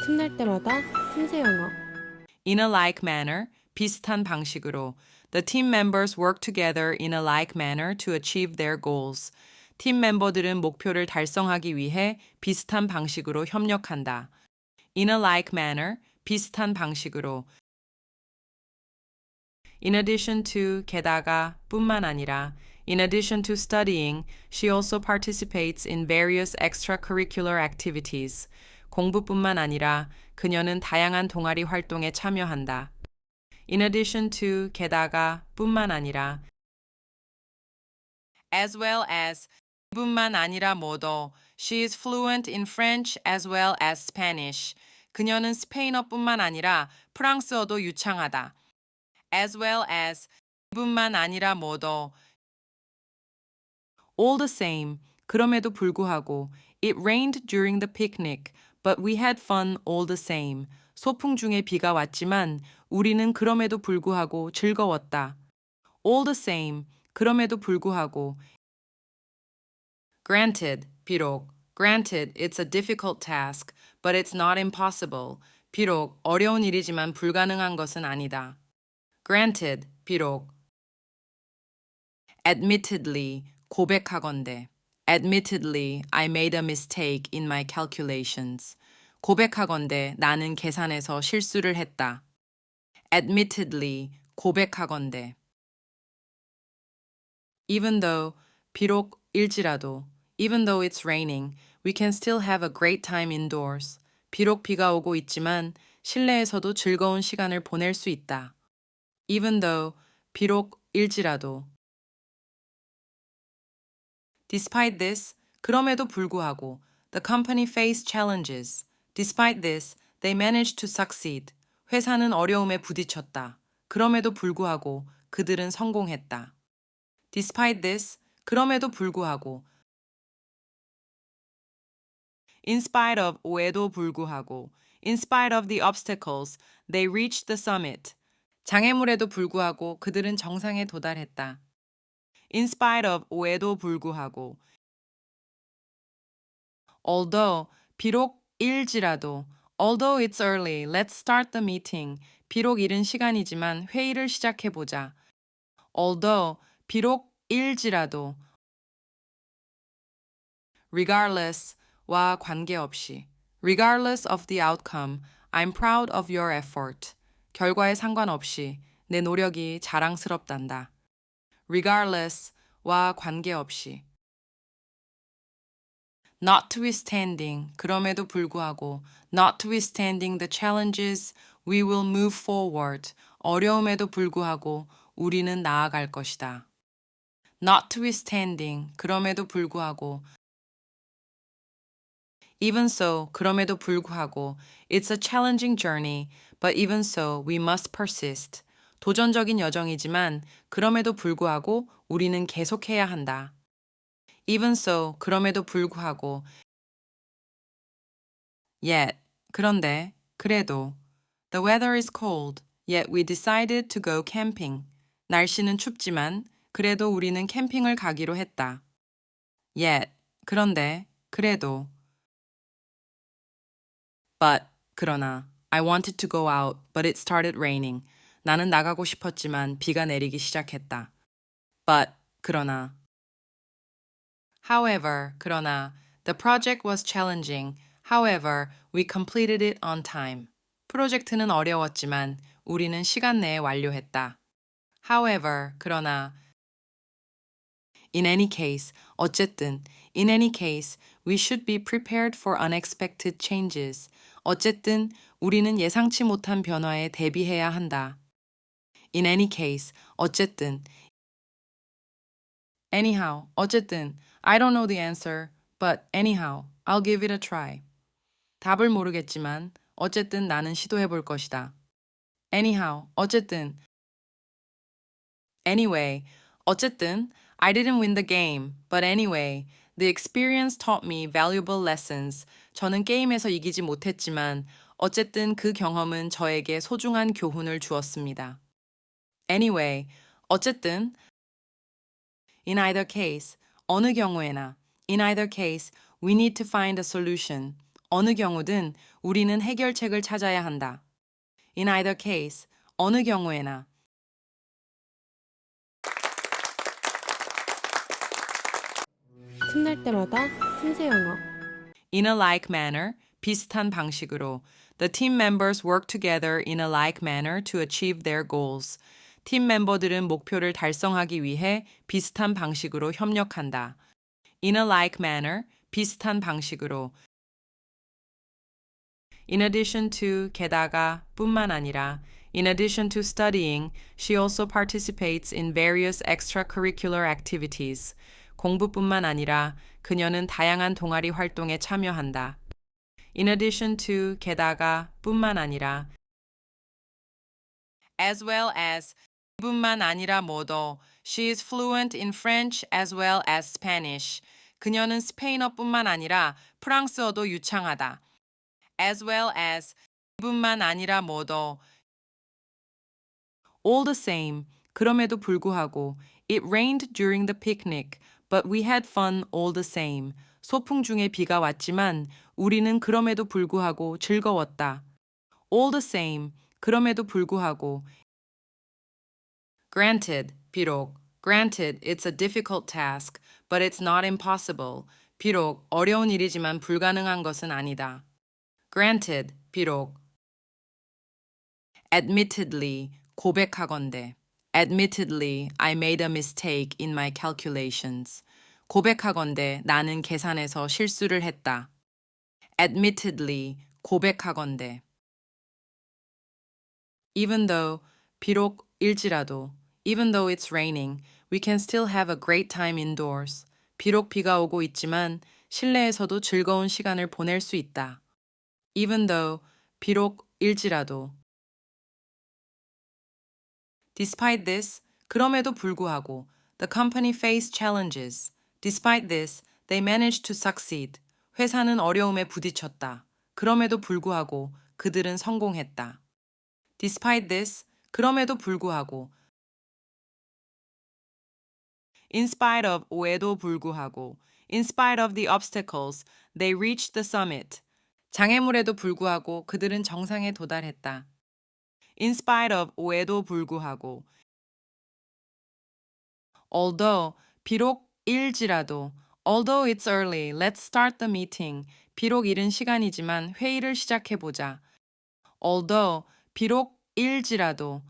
틈날 때마다 틈새 영어. In a like manner, 비슷한 방식으로. The team members work together in a like manner to achieve their goals. 팀 멤버들은 목표를 달성하기 위해 비슷한 방식으로 협력한다. In a like manner, 비슷한 방식으로. In addition to, 게다가, 뿐만 아니라. In addition to studying, she also participates in various extracurricular activities. 공부뿐만 아니라 그녀는 다양한 동아리 활동에 참여한다. In addition to, 게다가, 뿐만 아니라. As well as, 뿐만 아니라 뭐더. She is fluent in French as well as Spanish. 그녀는 스페인어뿐만 아니라 프랑스어도 유창하다. As well as, 뿐만 아니라 뭐더. All the same, 그럼에도 불구하고. It rained during the picnic, but we had fun all the same. 소풍 중에 비가 왔지만 우리는 그럼에도 불구하고 즐거웠다. All the same, 그럼에도 불구하고. Granted, 비록. Granted, it's a difficult task, but it's not impossible. 비록 어려운 일이지만 불가능한 것은 아니다. Granted, 비록. Admittedly, 고백하건대. Admittedly, I made a mistake in my calculations. 고백하건대 나는 계산에서 실수를 했다. Admittedly, 고백하건대. Even though, 비록일지라도. Even though it's raining, we can still have a great time indoors. 비록 비가 오고 있지만 실내에서도 즐거운 시간을 보낼 수 있다. Even though, 비록일지라도. Despite this, 그럼에도 불구하고, the company faced challenges. Despite this, they managed to succeed. 회사는 어려움에 부딪혔다. 그럼에도 불구하고 그들은 성공했다. Despite this, 그럼에도 불구하고. In spite of, 에도 불구하고. In spite of the obstacles, they reached the summit. 장애물에도 불구하고 그들은 정상에 도달했다. In spite of, 에도 불구하고. Although, 비록일지라도. Although it's early, let's start the meeting. 비록 이른 시간이지만 회의를 시작해보자. Although, 비록일지라도. Regardless, 와 관계없이. Regardless of the outcome, I'm proud of your effort. 결과에 상관없이 내 노력이 자랑스럽단다. Regardless, 와 관계없이. Notwithstanding, 그럼에도 불구하고. Notwithstanding the challenges, we will move forward. 어려움에도 불구하고 우리는 나아갈 것이다. Notwithstanding, 그럼에도 불구하고. Even so, 그럼에도 불구하고. It's a challenging journey, but even so, we must persist. 도전적인 여정이지만 그럼에도 불구하고 우리는 계속해야 한다. Even so, 그럼에도 불구하고. Yet, 그런데, 그래도. The weather is cold, yet we decided to go camping. 날씨는 춥지만 그래도 우리는 캠핑을 가기로 했다. Yet, 그런데, 그래도. But, 그러나. I wanted to go out, but it started raining. 나는 나가고 싶었지만 비가 내리기 시작했다. But, 그러나. However, 그러나. The project was challenging. However, we completed it on time. 프로젝트는 어려웠지만 우리는 시간 내에 완료했다. However, 그러나. In any case, 어쨌든. In any case, we should be prepared for unexpected changes. 어쨌든 우리는 예상치 못한 변화에 대비해야 한다. In any case, 어쨌든. Anyhow, 어쨌든. I don't know the answer, but anyhow, I'll give it a try. 답을 모르겠지만 어쨌든 나는 시도해 볼 것이다. Anyhow, 어쨌든. Anyway, 어쨌든 I didn't win the game, but anyway, the experience taught me valuable lessons. 저는 게임에서 이기지 못했지만 어쨌든 그 경험은 저에게 소중한 교훈을 주었습니다. Anyway, 어쨌든 in either case, 어느 경우에나 in either case, we need to find a solution. 어느 경우든 우리는 해결책을 찾아야 한다. In either case, 어느 경우에나. 틈날 때마다 틈새 영어. In a like manner, 비슷한 방식으로. The team members work together in a like manner to achieve their goals. 팀 멤버들은 목표를 달성하기 위해 비슷한 방식으로 협력한다. In a like manner, 비슷한 방식으로. In addition to, 게다가, 뿐만 아니라. In addition to studying, she also participates in various extracurricular activities. 공부뿐만 아니라 그녀는 다양한 동아리 활동에 참여한다. In addition to, 게다가, 뿐만 아니라. As well as, 뿐만 아니라 뭐더. She is fluent in French as well as Spanish. 그녀는 스페인어뿐만 아니라 프랑스어도 유창하다. As well as, 뿐만 아니라 뭐더. All the same, 그럼에도 불구하고. It rained during the picnic, but we had fun all the same. 소풍 중에 비가 왔지만 우리는 그럼에도 불구하고 즐거웠다. All the same, 그럼에도 불구하고. Granted, 비록. Granted, it's a difficult task, but it's not impossible. 비록 어려운 일이지만 불가능한 것은 아니다. Granted, 비록. Admittedly, 고백하건대. Admittedly, I made a mistake in my calculations. 고백하건대 나는 계산에서 실수를 했다. Admittedly, 고백하건대. Even though, 비록일지라도, even though it's raining, we can still have a great time indoors. 비록 비가 오고 있지만 실내에서도 즐거운 시간을 보낼 수 있다. Even though, 비록일지라도. Despite this, 그럼에도 불구하고, the company faced challenges. Despite this, they managed to succeed. 회사는 어려움에 부딪혔다. 그럼에도 불구하고 그들은 성공했다. Despite this, 그럼에도 불구하고. In spite of, 에도 불구하고. In spite of the obstacles, they reached the summit. 장애물에도 불구하고 그들은 정상에 도달했다. In spite of, 에도 불구하고. Although, 비록일지라도. Although it's early, let's start the meeting. 비록 이른 시간이지만 회의를 시작해보자. Although, 비록일지라도.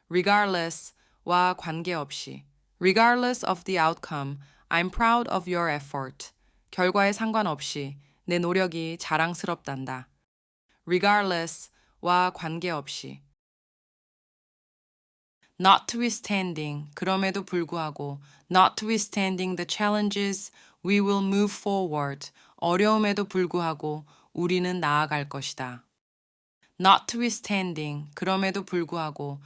Regardless와 관계없이. Regardless of the outcome, I'm proud of your effort. 결과에 상관없이 내 노력이 자랑스럽단다. Regardless와 관계없이. Notwithstanding, 그럼에도 불구하고. Notwithstanding the challenges, we will move forward. 어려움에도 불구하고 우리는 나아갈 것이다. Notwithstanding, 그럼에도 불구하고.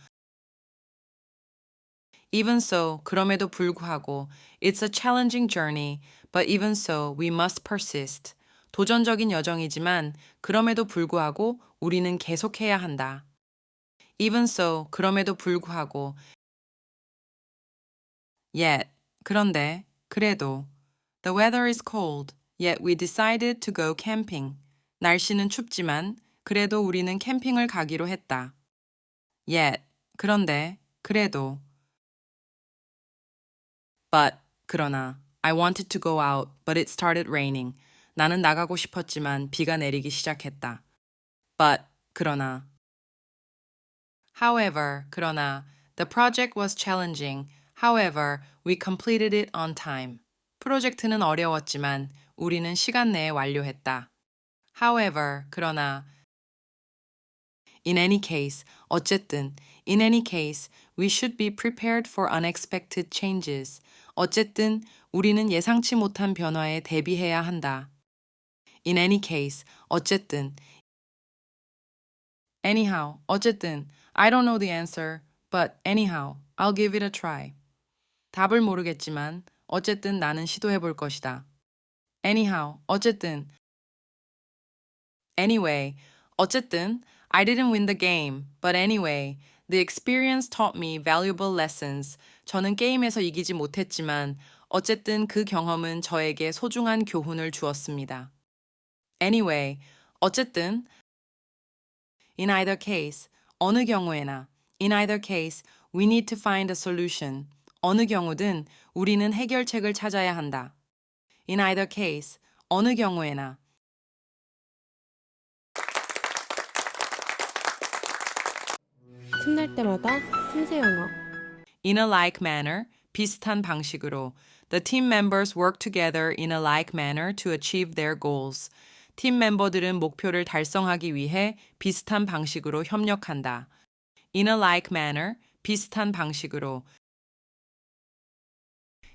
Even so, 그럼에도 불구하고. It's a challenging journey, but even so, we must persist. 도전적인 여정이지만 그럼에도 불구하고 우리는 계속해야 한다. Even so, 그럼에도 불구하고. Yet, 그런데, 그래도. The weather is cold, yet we decided to go camping. 날씨는 춥지만 그래도 우리는 캠핑을 가기로 했다. Yet, 그런데, 그래도. But, 그러나. I wanted to go out, but it started raining. 나는 나가고 싶었지만 비가 내리기 시작했다. But, 그러나. However, 그러나. The project was challenging. However, we completed it on time. 프로젝트는 어려웠지만 우리는 시간 내에 완료했다. However, 그러나. In any case, 어쨌든. In any case, we should be prepared for unexpected changes. 어쨌든 우리는 예상치 못한 변화에 대비해야 한다. In any case, 어쨌든. Anyhow, 어쨌든. I don't know the answer, but anyhow, I'll give it a try. 답을 모르겠지만 어쨌든 나는 시도해 볼 것이다. Anyhow, 어쨌든. Anyway, 어쨌든 I didn't win the game, but anyway, the experience taught me valuable lessons. 저는 게임에서 이기지 못했지만 어쨌든 그 경험은 저에게 소중한 교훈을 주었습니다. Anyway, 어쨌든 in either case, 어느 경우에나 in either case, we need to find a solution. 어느 경우든 우리는 해결책을 찾아야 한다. In either case, 어느 경우에나 틈날 때마다 틈새 영어. in a like manner, 비슷한 방식으로. The team members work together in a like manner to achieve their goals. 팀 멤버들은 목표를 달성하기 위해 비슷한 방식으로 협력한다. In a like manner, 비슷한 방식으로.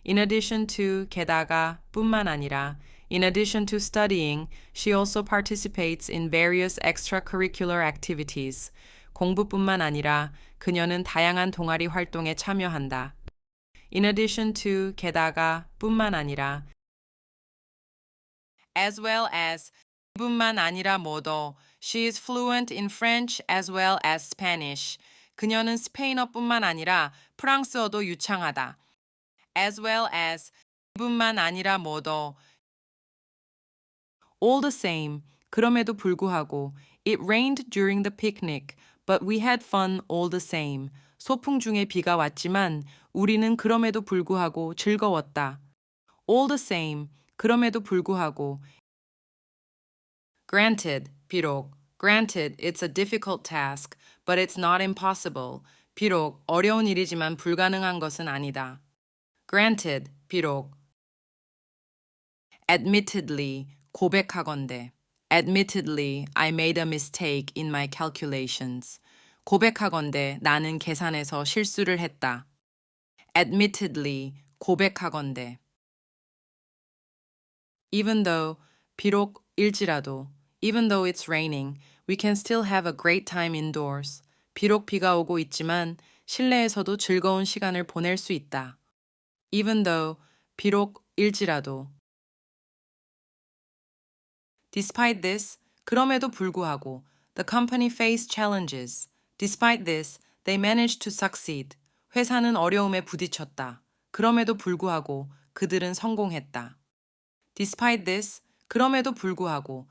In addition to, 게다가, 뿐만 아니라, in addition to studying, she also participates in various extracurricular activities. 공부뿐만 아니라 그녀는 다양한 동아리 활동에 참여한다. In addition to, 게다가, 뿐만 아니라, as well as, 뿐만 아니라 뭐도, she is fluent in French as well as Spanish. 그녀는 스페인어뿐만 아니라 프랑스어도 유창하다. As well as, 뿐만 아니라 뭐도, all the same, 그럼에도 불구하고, it rained during the picnic, but we had fun all the same. 소풍 중에 비가 왔지만 우리는 그럼에도 불구하고 즐거웠다. All the same, 그럼에도 불구하고. Granted, 비록. Granted, it's a difficult task, but it's not impossible. 비록 어려운 일이지만 불가능한 것은 아니다. Granted, 비록. Admittedly, 고백하건대. Admittedly, I made a mistake in my calculations. 고백하건대 나는 계산에서 실수를 했다. Admittedly, 고백하건대. Even though, 비록일지라도, even though it's raining, we can still have a great time indoors. 비록 비가 오고 있지만 실내에서도 즐거운 시간을 보낼 수 있다. Even though, 비록일지라도. Despite this, 그럼에도 불구하고, the company faced challenges. Despite this, they managed to succeed. 회사는 어려움에 부딪혔다. 그럼에도 불구하고 그들은 성공했다. Despite this, 그럼에도 불구하고.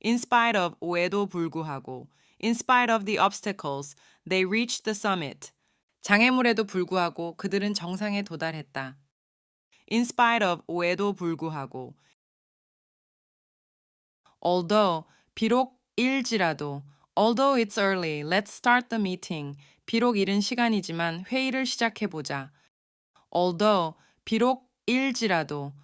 In spite of, 외에도 불구하고. In spite of the obstacles, they reached the summit. 장애물에도 불구하고 그들은 정상에 도달했다. In spite of, 외에도 불구하고. Although, 비록일지라도. Although it's early, let's start the meeting. 비록 이른 시간이지만 회의를 시작해보자. Although, 비록일지라도.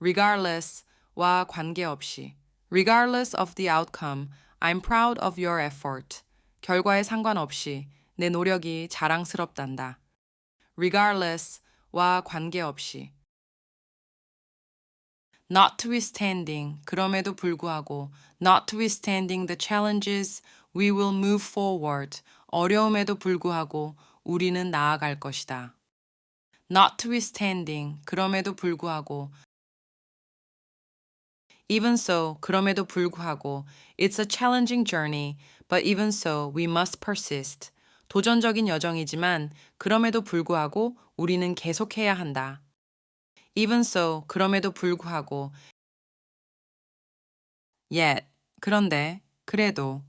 Regardless와 관계없이. Regardless of the outcome, I'm proud of your effort. 결과에 상관없이 내 노력이 자랑스럽단다. Regardless와 관계없이. Notwithstanding, 그럼에도 불구하고, notwithstanding the challenges, we will move forward. 어려움에도 불구하고 우리는 나아갈 것이다. Notwithstanding, 그럼에도 불구하고. Even so, 그럼에도 불구하고. It's a challenging journey, but even so, we must persist. 도전적인 여정이지만 그럼에도 불구하고 우리는 계속해야 한다. Even so, 그럼에도 불구하고. Yet, 그런데, 그래도.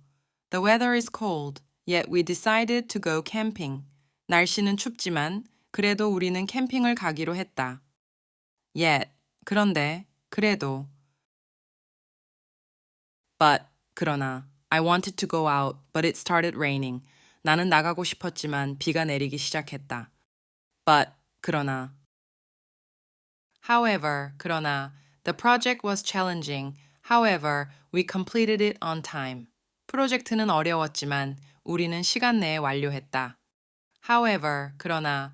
The weather is cold, yet we decided to go camping. 날씨는 춥지만 그래도 우리는 캠핑을 가기로 했다. Yet, 그런데, 그래도. But, 그러나. I wanted to go out, but it started raining. 나는 나가고 싶었지만 비가 내리기 시작했다. But, 그러나. However, 그러나. The project was challenging. However, we completed it on time. 프로젝트는 어려웠지만 우리는 시간 내에 완료했다. However, 그러나.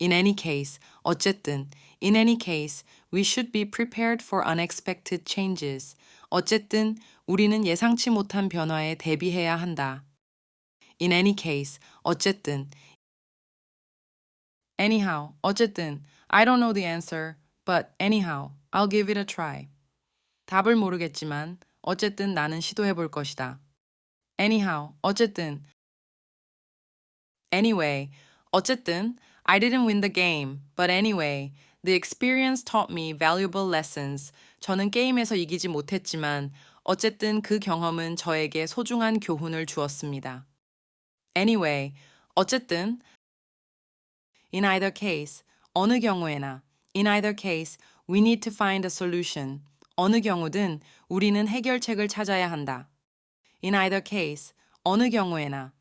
In any case, 어쨌든. In any case, we should be prepared for unexpected changes. 어쨌든 우리는 예상치 못한 변화에 대비해야 한다. In any case, 어쨌든. Anyhow, 어쨌든. I don't know the answer, but anyhow, I'll give it a try. 답을 모르겠지만 어쨌든 나는 시도해 볼 것이다. Anyhow, 어쨌든. Anyway, 어쨌든, I didn't win the game, but anyway, the experience taught me valuable lessons. 저는 게임에서 이기지 못했지만, 어쨌든 그 경험은 저에게 소중한 교훈을 주었습니다. Anyway, 어쨌든, in either case, 어느 경우에나, in either case, we need to find a solution. 어느 경우든 우리는 해결책을 찾아야 한다. In either case, 어느 경우에나,